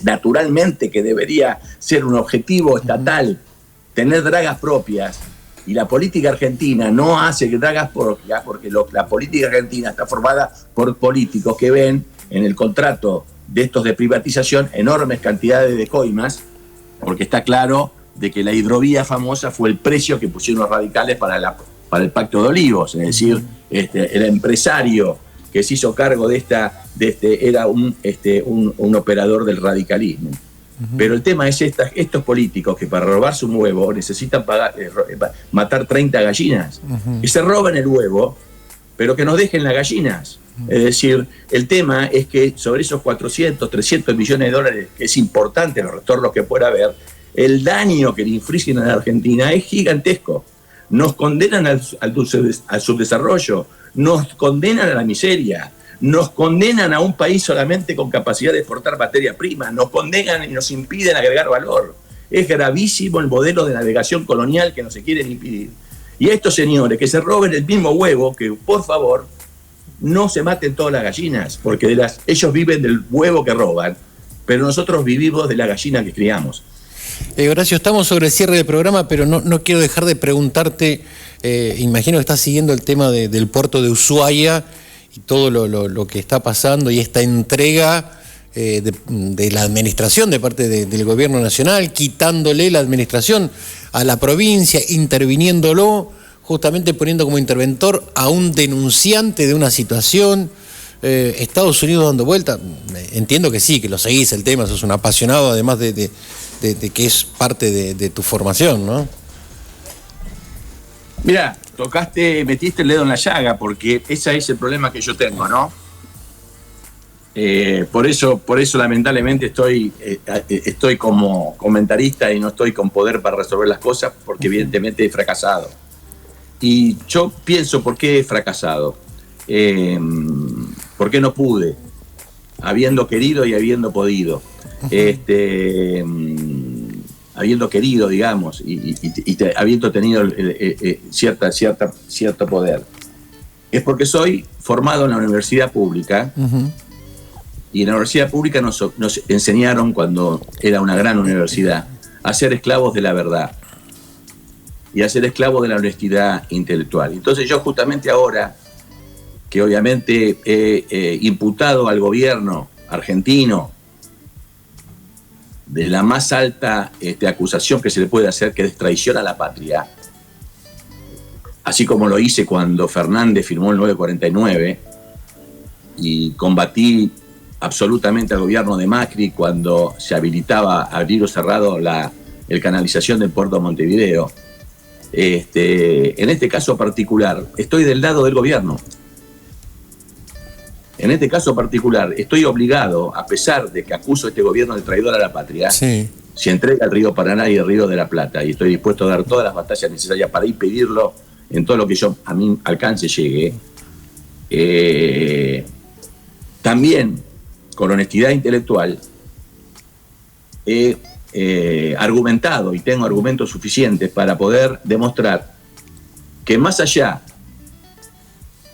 naturalmente que debería ser un objetivo estatal, tener dragas propias, y la política argentina no hace dragas propias, porque la política argentina está formada por políticos que ven en el contrato de estos de privatización enormes cantidades de coimas, porque está claro de que la hidrovía famosa fue el precio que pusieron los radicales para el Pacto de Olivos, es decir, el empresario que se hizo cargo de era un operador del radicalismo. Pero el tema es estos políticos que para robarse un huevo necesitan matar 30 gallinas, que se roben el huevo, pero que nos dejen las gallinas. Es decir, el tema es que sobre esos 400, 300 millones de dólares, que es importante los retornos que pueda haber, el daño que le infringen a la Argentina es gigantesco. Nos condenan al subdesarrollo, nos condenan a la miseria, nos condenan a un país solamente con capacidad de exportar materia prima, nos condenan y nos impiden agregar valor. Es gravísimo el modelo de navegación colonial que nos se quieren impedir. Y estos señores que se roben el mismo huevo, que por favor no se maten todas las gallinas, porque ellos viven del huevo que roban, pero nosotros vivimos de la gallina que criamos. Horacio, estamos sobre el cierre del programa, pero no quiero dejar de preguntarte, imagino que estás siguiendo el tema del puerto de Ushuaia y todo lo que está pasando y esta entrega de la administración de parte del gobierno nacional, quitándole la administración a la provincia, interviniéndolo, justamente poniendo como interventor a un denunciante de una situación. Estados Unidos dando vuelta, entiendo que sí, que lo seguís el tema, sos un apasionado, además de que es parte de tu formación, ¿no? Mira, metiste el dedo en la llaga, porque ese es el problema que yo tengo, ¿no? Por eso lamentablemente estoy como comentarista y no estoy con poder para resolver las cosas, porque evidentemente he fracasado. Y yo pienso, ¿por qué he fracasado? ¿Por qué no pude? Habiendo querido y habiendo podido. Habiendo querido, digamos, y habiendo tenido cierto poder. Es porque soy formado en la universidad pública, y en la universidad pública nos enseñaron, cuando era una gran universidad, a ser esclavos de la verdad y a ser esclavos de la honestidad intelectual. Entonces yo justamente ahora, que obviamente he imputado al gobierno argentino de la más alta acusación que se le puede hacer, que es traición a la patria, así como lo hice cuando Fernández firmó el 949 y combatí absolutamente al gobierno de Macri cuando se habilitaba a abrir o cerrado el canalización del puerto de Montevideo. En este caso particular estoy del lado del gobierno. En este caso particular estoy obligado, a pesar de que acuso a este gobierno de traidor a la patria, sí, se entrega el río Paraná y el río de la Plata, y estoy dispuesto a dar todas las batallas necesarias para impedirlo en todo lo que a mi alcance llegue. También, con honestidad intelectual, he argumentado, y tengo argumentos suficientes para poder demostrar que más allá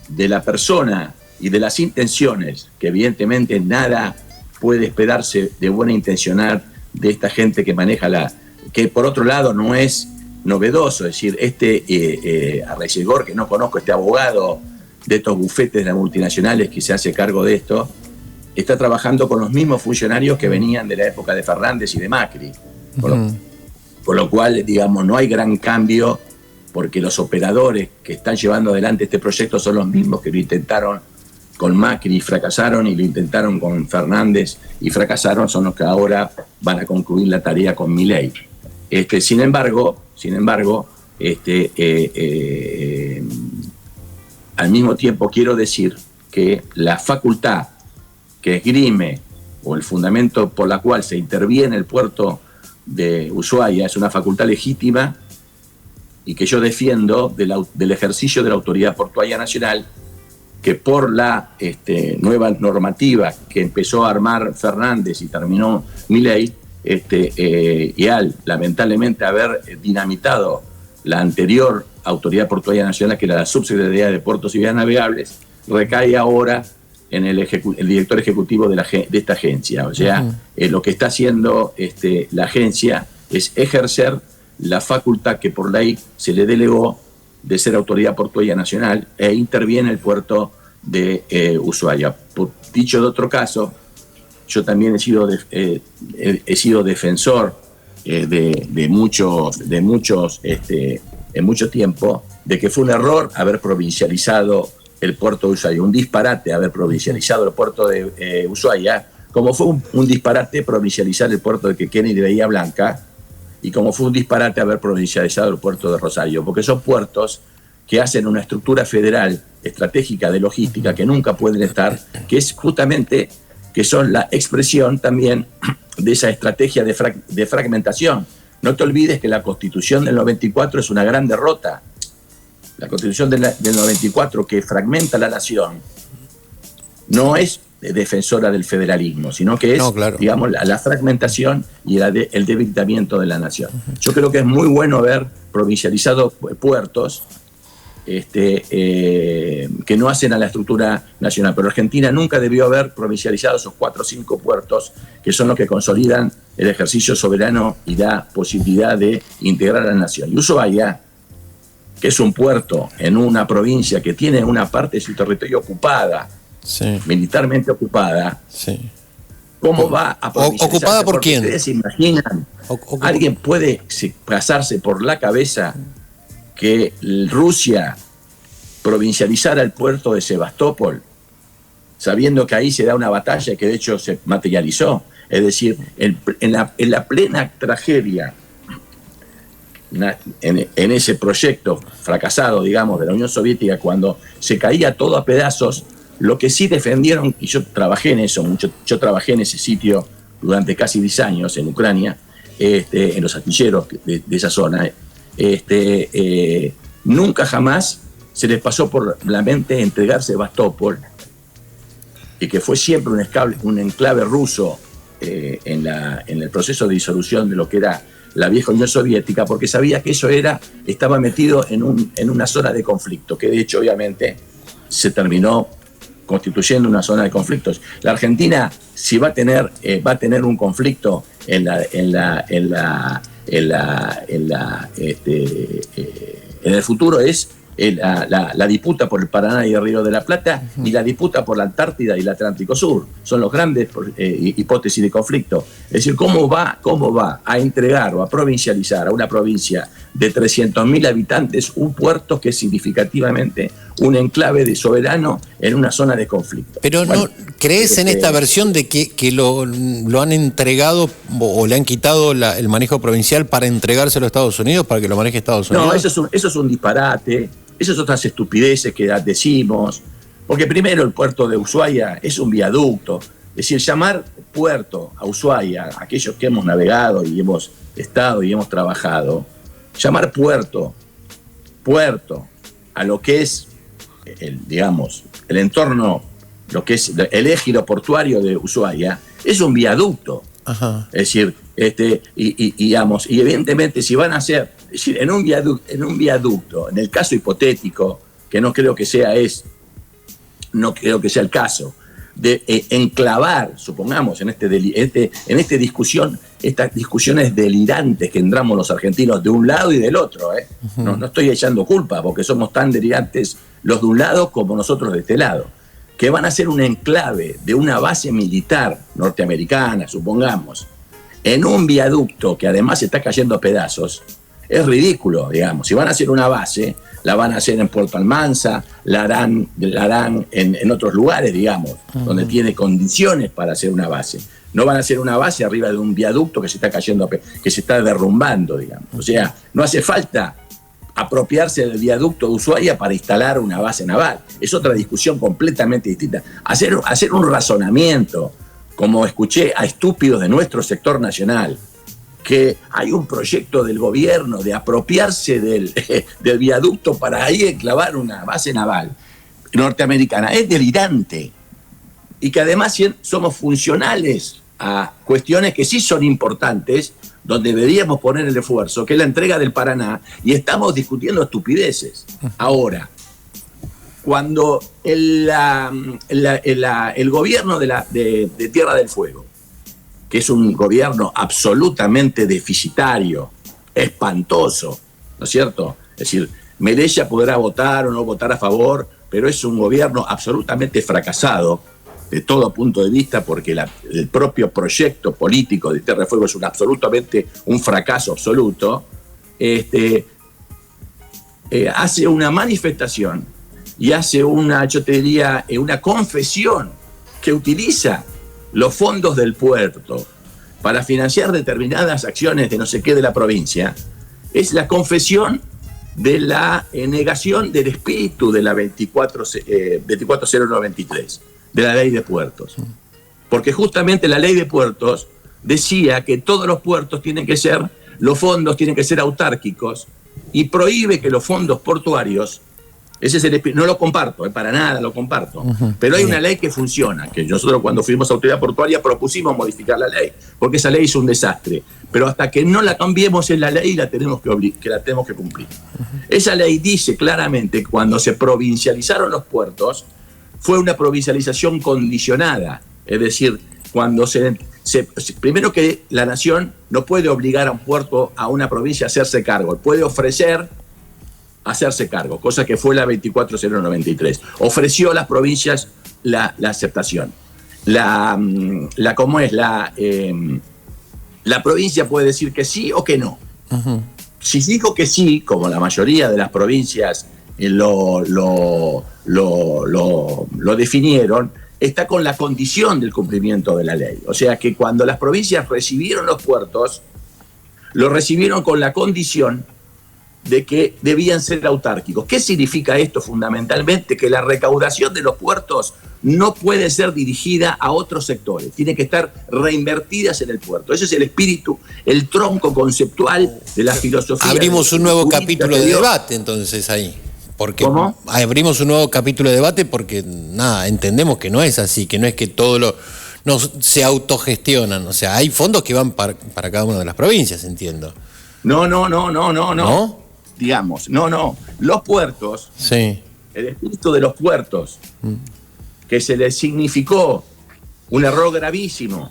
de la persona y de las intenciones, que evidentemente nada puede esperarse de buena intencional de esta gente que maneja que por otro lado no es novedoso, es decir, Arreyegor, que no conozco, este abogado de estos bufetes de las multinacionales que se hace cargo de esto, está trabajando con los mismos funcionarios que venían de la época de Fernández y de Macri. Por lo cual, digamos, no hay gran cambio, porque los operadores que están llevando adelante este proyecto son los mismos que lo intentaron con Macri y fracasaron, y lo intentaron con Fernández y fracasaron, son los que ahora van a concluir la tarea con Milei. Sin embargo, al mismo tiempo quiero decir que la facultad que esgrime, o el fundamento por la cual se interviene el puerto de Ushuaia, es una facultad legítima, y que yo defiendo del ejercicio de la Autoridad Portuaria Nacional, que por la nueva normativa que empezó a armar Fernández y terminó Milei, y al lamentablemente haber dinamitado la anterior Autoridad Portuaria Nacional, que era la Subsecretaría de Puertos y Vías Navegables, recae ahora en el director ejecutivo de esta agencia. O sea, lo que está haciendo la agencia es ejercer la facultad que por ley se le delegó de ser Autoridad Portuaria Nacional, e interviene el puerto de Ushuaia. Dicho de otro caso, yo también he sido defensor en mucho tiempo, de que fue un error haber provincializado el puerto de Ushuaia, un disparate haber provincializado el puerto de Ushuaia, como fue un disparate provincializar el puerto de Quequén y de Bahía Blanca, y como fue un disparate haber provincializado el puerto de Rosario, porque son puertos que hacen una estructura federal estratégica de logística que nunca pueden estar, que es justamente, que son la expresión también de esa estrategia de fragmentación. No te olvides que la Constitución del 94 es una gran derrota. La Constitución del 94, que fragmenta la nación, no es defensora del federalismo, sino que es, digamos, la fragmentación y el debilitamiento de la nación. Yo creo que es muy bueno haber provincializado puertos que no hacen a la estructura nacional, pero Argentina nunca debió haber provincializado esos 4 o 5 puertos que son los que consolidan el ejercicio soberano y la posibilidad de integrar a la nación. Y Ushuaia, que es un puerto en una provincia que tiene una parte de su territorio ocupada, militarmente ocupada, ¿cómo va a provincializarse? ¿Ocupada por quién? ¿Ustedes se imaginan? ¿Alguien puede pasarse por la cabeza que Rusia provincializara el puerto de Sebastopol, sabiendo que ahí se da una batalla que de hecho se materializó? Es decir, en la plena tragedia, en ese proyecto fracasado, digamos, de la Unión Soviética, cuando se caía todo a pedazos, lo que sí defendieron, y yo trabajé en eso mucho, yo trabajé en ese sitio durante casi 10 años en Ucrania, en los astilleros de esa zona, nunca jamás se les pasó por la mente entregar Sebastopol, y que fue siempre un enclave ruso en el proceso de disolución de lo que era la vieja Unión Soviética, porque sabía que eso estaba metido en una zona de conflicto, que de hecho obviamente se terminó constituyendo una zona de conflictos. La Argentina, si va a tener un conflicto en el futuro, es la disputa por el Paraná y el Río de la Plata, y la disputa por la Antártida y el Atlántico Sur. Son los grandes hipótesis de conflicto. Es decir, ¿cómo va a entregar o a provincializar a una provincia de 300.000 habitantes un puerto que es significativamente un enclave de soberano en una zona de conflicto? Pero bueno, ¿no crees en esta versión de que lo han entregado o le han quitado el manejo provincial para entregárselo a Estados Unidos, para que lo maneje Estados Unidos? No, eso es un disparate. Esas otras estupideces que decimos, porque primero el puerto de Ushuaia es un viaducto. Es decir, llamar puerto a Ushuaia, aquellos que hemos navegado y hemos estado y hemos trabajado, llamar puerto a lo que es el entorno, lo que es el ejido portuario de Ushuaia, es un viaducto. Ajá. Es decir, y evidentemente si van a hacer, es decir, en un viaducto, en el caso hipotético, que no creo que sea el caso, de enclavar, supongamos, estas discusiones delirantes que entramos los argentinos de un lado y del otro, no estoy echando culpa, porque somos tan delirantes los de un lado como nosotros de este lado, que van a ser un enclave de una base militar norteamericana, supongamos, en un viaducto que además se está cayendo a pedazos, es ridículo, digamos. Si van a hacer una base, la van a hacer en Puerto Almanza, la harán en otros lugares, digamos, donde tiene condiciones para hacer una base. No van a hacer una base arriba de un viaducto que se está cayendo, que se está derrumbando, digamos. O sea, no hace falta apropiarse del viaducto de Ushuaia para instalar una base naval. Es otra discusión completamente distinta. Hacer un razonamiento, como escuché a estúpidos de nuestro sector nacional, que hay un proyecto del gobierno de apropiarse del viaducto para ahí enclavar una base naval norteamericana, es delirante. Y que además somos funcionales a cuestiones que sí son importantes, donde deberíamos poner el esfuerzo, que es la entrega del Paraná, y estamos discutiendo estupideces. Ahora, cuando el gobierno de Tierra del Fuego, que es un gobierno absolutamente deficitario, espantoso, ¿no es cierto? Es decir, Melella podrá votar o no votar a favor, pero es un gobierno absolutamente fracasado de todo punto de vista, porque el propio proyecto político de Tierra del Fuego es absolutamente un fracaso absoluto. Hace una manifestación y hace yo te diría, una confesión que utiliza los fondos del puerto para financiar determinadas acciones de no sé qué de la provincia. Es la confesión de la negación del espíritu de la 24.0193, de la ley de puertos. Porque justamente la ley de puertos decía que todos los puertos los fondos tienen que ser autárquicos, y prohíbe que los fondos portuarios, ese es el espíritu, no lo comparto, para nada lo comparto, pero hay una ley que funciona, que nosotros cuando fuimos a autoridad portuaria propusimos modificar la ley, porque esa ley es un desastre, pero hasta que no la cambiemos en la ley la tenemos que cumplir. Esa ley dice claramente que cuando se provincializaron los puertos, fue una provincialización condicionada, es decir, cuando primero que la nación no puede obligar a un puerto, a una provincia a hacerse cargo, puede ofrecer hacerse cargo, cosa que fue la 24.0193. Ofreció a las provincias la aceptación. La provincia puede decir que sí o que no. Si dijo que sí, como la mayoría de las provincias lo definieron, está con la condición del cumplimiento de la ley. O sea que cuando las provincias recibieron los puertos, lo recibieron con la condición de que debían ser autárquicos. ¿Qué significa esto fundamentalmente? Que la recaudación de los puertos no puede ser dirigida a otros sectores, tiene que estar reinvertidas en el puerto. Ese es el espíritu, el tronco conceptual de la filosofía. Abrimos un nuevo capítulo de debate entonces ahí. Porque ¿cómo? Abrimos un nuevo capítulo de debate porque entendemos que no es así, que no es que todo no se autogestionan. O sea, hay fondos que van para cada una de las provincias, entiendo. No. Digamos, los puertos, sí. El espíritu de los puertos, que se les significó un error gravísimo.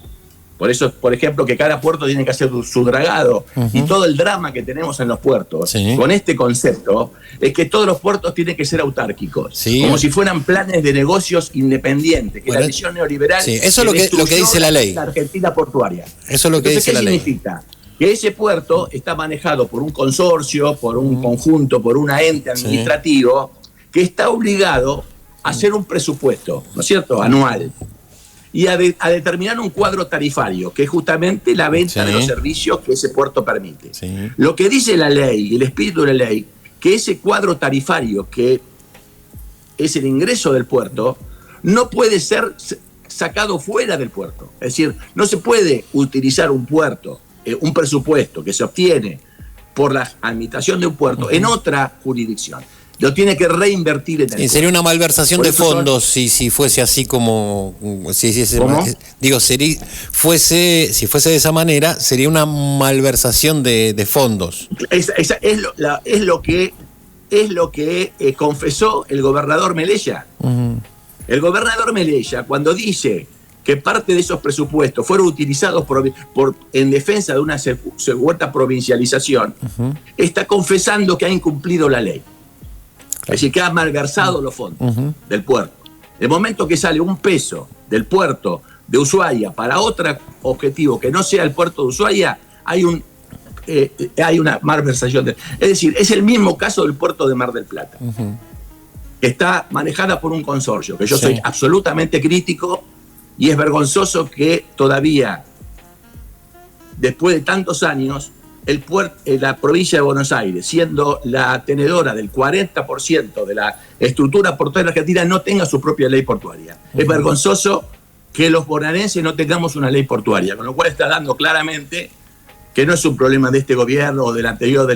Por eso, por ejemplo, que cada puerto tiene que hacer su dragado, y todo el drama que tenemos en los puertos, sí. Con este concepto, es que todos los puertos tienen que ser autárquicos, sí. Como si fueran planes de negocios independientes, que la visión neoliberal... Sí, eso es lo que dice la ley. La Argentina portuaria. Eso es lo que dice la ley. ¿Qué significa? Que ese puerto está manejado por un consorcio, por un conjunto, por un ente administrativo, que está obligado a hacer un presupuesto, ¿no es cierto?, anual, y a determinar un cuadro tarifario, que es justamente la venta de los servicios que ese puerto permite. Sí. Lo que dice la ley, el espíritu de la ley, que ese cuadro tarifario, que es el ingreso del puerto, no puede ser sacado fuera del puerto. Es decir, no se puede utilizar un puerto, un presupuesto que se obtiene por la administración de un puerto en otra jurisdicción. Lo tiene que reinvertir en el puerto. Sería una malversación de fondos si fuese así como... Digo, si fuese de esa manera, sería una malversación de fondos. Es lo que confesó el gobernador Melella. El gobernador Melella, cuando dice que parte de esos presupuestos fueron utilizados en defensa de una supuesta provincialización, está confesando que ha incumplido la ley. Es decir, que ha malversado los fondos del puerto. El momento que sale un peso del puerto de Ushuaia para otro objetivo que no sea el puerto de Ushuaia, hay una malversación. Es decir, es el mismo caso del puerto de Mar del Plata, que está manejada por un consorcio, que yo soy absolutamente crítico, y es vergonzoso que todavía, después de tantos años, la provincia de Buenos Aires, siendo la tenedora del 40% de la estructura portuaria argentina, no tenga su propia ley portuaria. Es vergonzoso que los bonaerenses no tengamos una ley portuaria, con lo cual está dando claramente que no es un problema de este gobierno o del anterior, de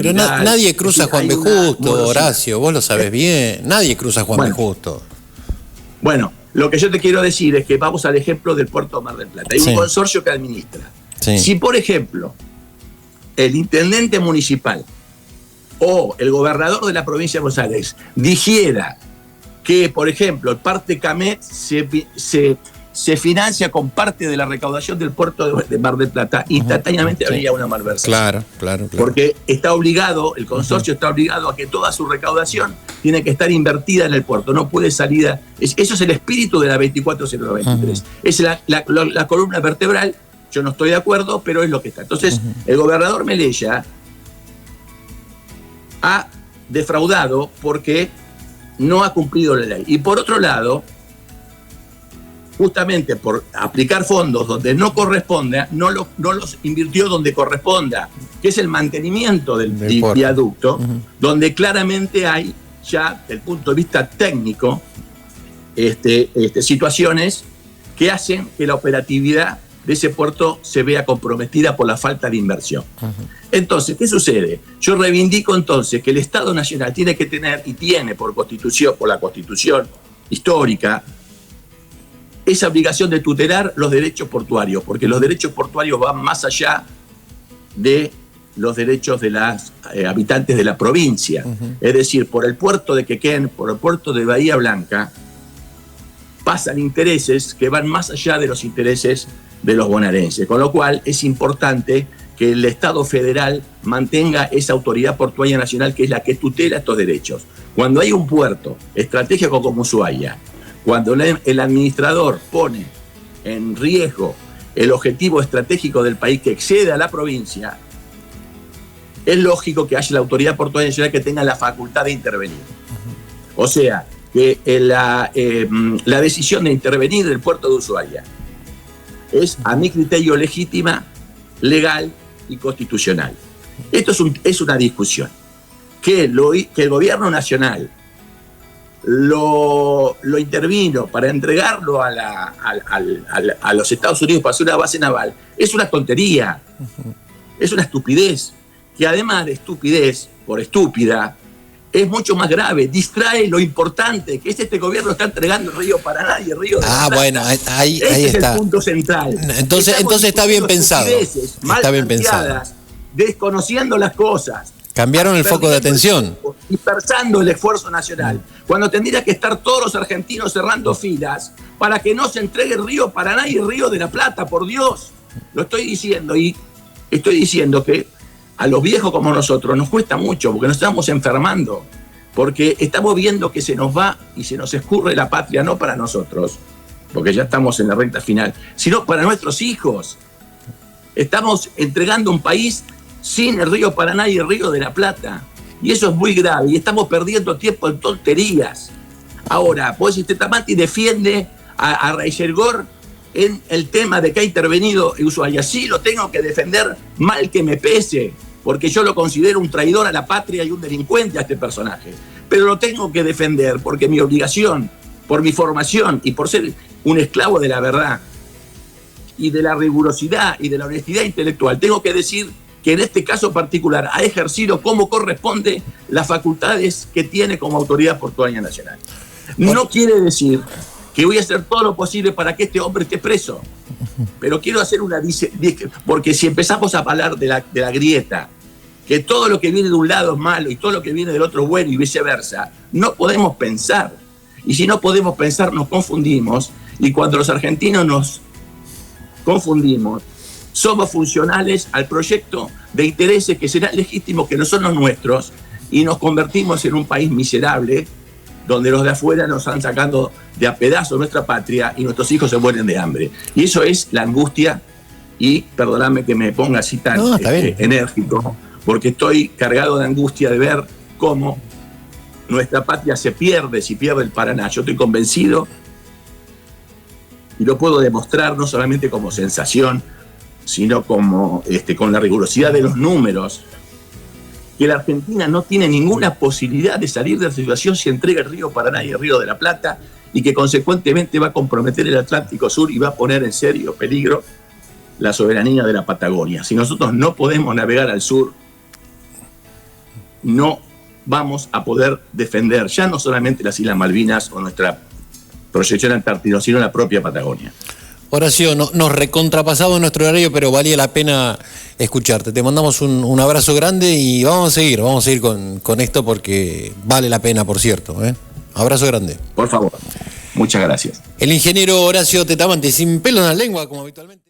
Pero Vidal. nadie cruza Juan B. Justo, Horacio, vos lo sabés bien. Nadie cruza Juan B. Justo. Bueno, lo que yo te quiero decir es que vamos al ejemplo del puerto de Mar del Plata. Hay un consorcio que administra. Si, por ejemplo, el intendente municipal o el gobernador de la provincia de Buenos Aires dijera que, por ejemplo, el Parque Camet se financia con parte de la recaudación del puerto de Mar del Plata, instantáneamente habría una malversación. Claro. Porque está obligado, el consorcio está obligado a que toda su recaudación tiene que estar invertida en el puerto, no puede salir. Eso es el espíritu de la 24023. Es la columna vertebral. Yo no estoy de acuerdo, pero es lo que está. Entonces, el gobernador Melella ha defraudado porque no ha cumplido la ley. Y por otro lado, justamente por aplicar fondos donde no corresponde, no los invirtió donde corresponda, que es el mantenimiento del viaducto, donde claramente hay ya, desde el punto de vista técnico, situaciones que hacen que la operatividad de ese puerto se vea comprometida por la falta de inversión. Entonces, ¿qué sucede? Yo reivindico entonces que el Estado Nacional tiene que tener, y tiene por la Constitución histórica, esa obligación de tutelar los derechos portuarios, porque los derechos portuarios van más allá de los derechos de los habitantes de la provincia. Es decir, por el puerto de Quequén, por el puerto de Bahía Blanca, pasan intereses que van más allá de los intereses de los bonaerenses, con lo cual es importante que el Estado federal mantenga esa autoridad portuaria nacional que es la que tutela estos derechos. Cuando hay un puerto estratégico como Ushuaia, cuando el administrador pone en riesgo el objetivo estratégico del país que excede a la provincia, es lógico que haya la autoridad portuaria nacional que tenga la facultad de intervenir. O sea, que la decisión de intervenir en el puerto de Ushuaia es, a mi criterio, legítima, legal y constitucional. Esto es una discusión que el gobierno nacional lo intervino para entregarlo a los Estados Unidos para hacer una base naval. Es una tontería, es una estupidez, que además de estupidez, por estúpida, es mucho más grave, distrae lo importante, que es este gobierno está entregando el río Paraná y el río de la Plata. Bueno, ahí está. Es el punto central. Entonces está bien pensado. Está bien pensado. Desconociendo las cosas. Cambiaron el foco de atención. Dispersando el esfuerzo nacional. Cuando tendría que estar todos los argentinos cerrando filas para que no se entregue el río Paraná y el río de la Plata, por Dios. Lo estoy diciendo, y estoy diciendo que a los viejos como nosotros nos cuesta mucho porque nos estamos enfermando, porque estamos viendo que se nos va y se nos escurre la patria, no para nosotros, porque ya estamos en la recta final, sino para nuestros hijos. Estamos entregando un país sin el río Paraná y el río de la Plata, y eso es muy grave, y estamos perdiendo tiempo en tonterías. Ahora, pues Tamati defiende a Reichelgor en el tema de que ha intervenido Ushuaia. Sí, lo tengo que defender mal que me pese, porque yo lo considero un traidor a la patria y un delincuente a este personaje. Pero lo tengo que defender porque mi obligación, por mi formación y por ser un esclavo de la verdad y de la rigurosidad y de la honestidad intelectual, tengo que decir que en este caso particular ha ejercido como corresponde las facultades que tiene como autoridad portuaria nacional. No quiere decir que voy a hacer todo lo posible para que este hombre esté preso, pero quiero hacer porque si empezamos a hablar de la grieta, que todo lo que viene de un lado es malo y todo lo que viene del otro es bueno y viceversa, no podemos pensar. Y si no podemos pensar, nos confundimos, y cuando los argentinos nos confundimos, somos funcionales al proyecto de intereses que serán legítimos, que no son los nuestros, y nos convertimos en un país miserable, donde los de afuera nos están sacando de a pedazos nuestra patria y nuestros hijos se mueren de hambre. Y eso es la angustia, y perdóname que me ponga así tan enérgico, porque estoy cargado de angustia de ver cómo nuestra patria se pierde si pierde el Paraná. Yo estoy convencido, y lo puedo demostrar no solamente como sensación, sino como con la rigurosidad de los números, que la Argentina no tiene ninguna posibilidad de salir de la situación si entrega el río Paraná y el río de la Plata, y que consecuentemente va a comprometer el Atlántico Sur y va a poner en serio peligro la soberanía de la Patagonia. Si nosotros no podemos navegar al sur, no vamos a poder defender ya no solamente las Islas Malvinas o nuestra proyección antártica, sino la propia Patagonia. Horacio, nos recontrapasamos nuestro horario, pero valía la pena escucharte. Te mandamos un abrazo grande y vamos a seguir con esto porque vale la pena, por cierto. Abrazo grande. Por favor, muchas gracias. El ingeniero Horacio Tetamante, sin pelo en la lengua, como habitualmente.